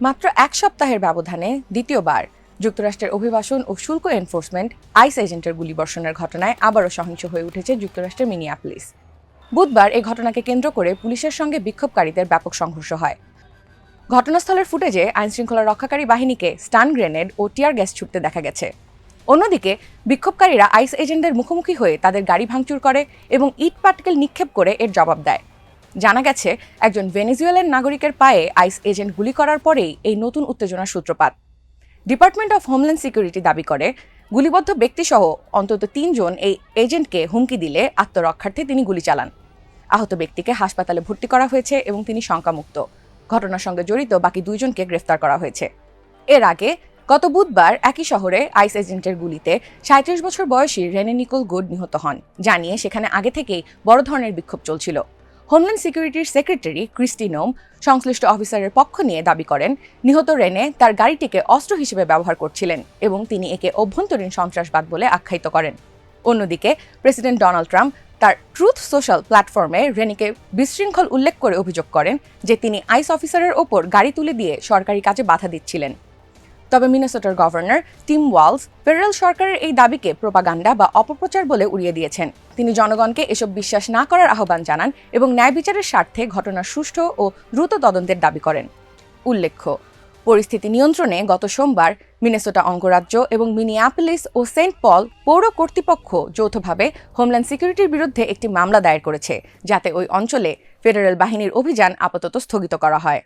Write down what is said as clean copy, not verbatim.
মাত্র এক সপ্তাহের ব্যবধানে দ্বিতীয়বার যুক্তরাষ্ট্রের অভিবাসন ও শুল্ক এনফোর্সমেন্ট আইস এজেন্টের গুলিবর্ষণের ঘটনায় আবারও সহিংস হয়ে উঠেছে যুক্তরাষ্ট্রের মিনিয়াপলিস। বুধবার এই ঘটনাকে কেন্দ্র করে পুলিশের সঙ্গে বিক্ষোভকারীদের ব্যাপক সংঘর্ষ হয়। ঘটনাস্থলের ফুটেজে আইনশৃঙ্খলা রক্ষাকারী বাহিনীকে স্টান গ্রেনেড ও টিয়ার গ্যাস ছুটতে দেখা গেছে। অন্যদিকে বিক্ষোভকারীরা আইস এজেন্টদের মুখোমুখি হয়ে তাদের গাড়ি ভাঙচুর করে এবং ইট পাটকেল নিক্ষেপ করে এর জবাব দেয়। জানা গেছে, একজন ভেনেজুয়েলার নাগরিকের পায়ে আইস এজেন্ট গুলি করার পরেই এই নতুন উত্তেজনার সূত্রপাত। ডিপার্টমেন্ট অফ হোমল্যান্ড সিকিউরিটি দাবি করে, গুলিবদ্ধ ব্যক্তিসহ অন্তত ৩ জন এই এজেন্টকে হুমকি দিলে আত্মরক্ষার্থে তিনি গুলি চালান। আহত ব্যক্তিকে হাসপাতালে ভর্তি করা হয়েছে এবং তিনি শঙ্কামুক্ত। ঘটনার সঙ্গে জড়িত বাকি 2 জনকে গ্রেফতার করা হয়েছে। এর আগে গত বুধবার একই শহরে আইস এজেন্টের গুলিতে ৩৭ বছর বয়সী রেনে নিকোল গুড নিহত হন, জানিয়ে সেখানে আগে থেকেই বড় ধরনের বিক্ষোভ চলছিল। হোমল্যান্ড সিকিউরিটির সেক্রেটারি ক্রিস্টি নোম সংশ্লিষ্ট অফিসারের পক্ষ নিয়ে দাবি করেন, নিহত রেনে তার গাড়িটিকে অস্ত্র হিসেবে ব্যবহার করছিলেন এবং তিনি একে অভ্যন্তরীণ সন্ত্রাসবাদ বলে আখ্যায়িত করেন। অন্যদিকে প্রেসিডেন্ট ডোনাল্ড ট্রাম্প তার ট্রুথ সোশ্যাল প্ল্যাটফর্মে রেনিকে বিশৃঙ্খল উল্লেখ করে অভিযোগ করেন যে তিনি আইস অফিসারের ওপর গাড়ি তুলে দিয়ে সরকারি কাজে বাধা দিচ্ছিলেন। তবে মিনেসোটার গভর্নর টিম ওয়ালস ফেডারেল সরকারের এই দাবিকে প্রোপাগান্ডা বা অপপ্রচার বলে উড়িয়ে দিয়েছেন। তিনি জনগণকে এসব বিশ্বাস না করার আহ্বান জানান এবং ন্যায় বিচারের স্বার্থে ঘটনার সুষ্ঠু ও দ্রুত তদন্তের দাবি করেন। উল্লেখ্য, পরিস্থিতি নিয়ন্ত্রণে গত সোমবার মিনেসোটা অঙ্গরাজ্য এবং মিনিয়াপলিস ও সেন্ট পল পৌর কর্তৃপক্ষ যৌথভাবে হোমল্যান্ড সিকিউরিটির বিরুদ্ধে একটি মামলা দায়ের করেছে, যাতে ওই অঞ্চলে ফেডারেল বাহিনীর অভিযান আপাতত স্থগিত করা হয়।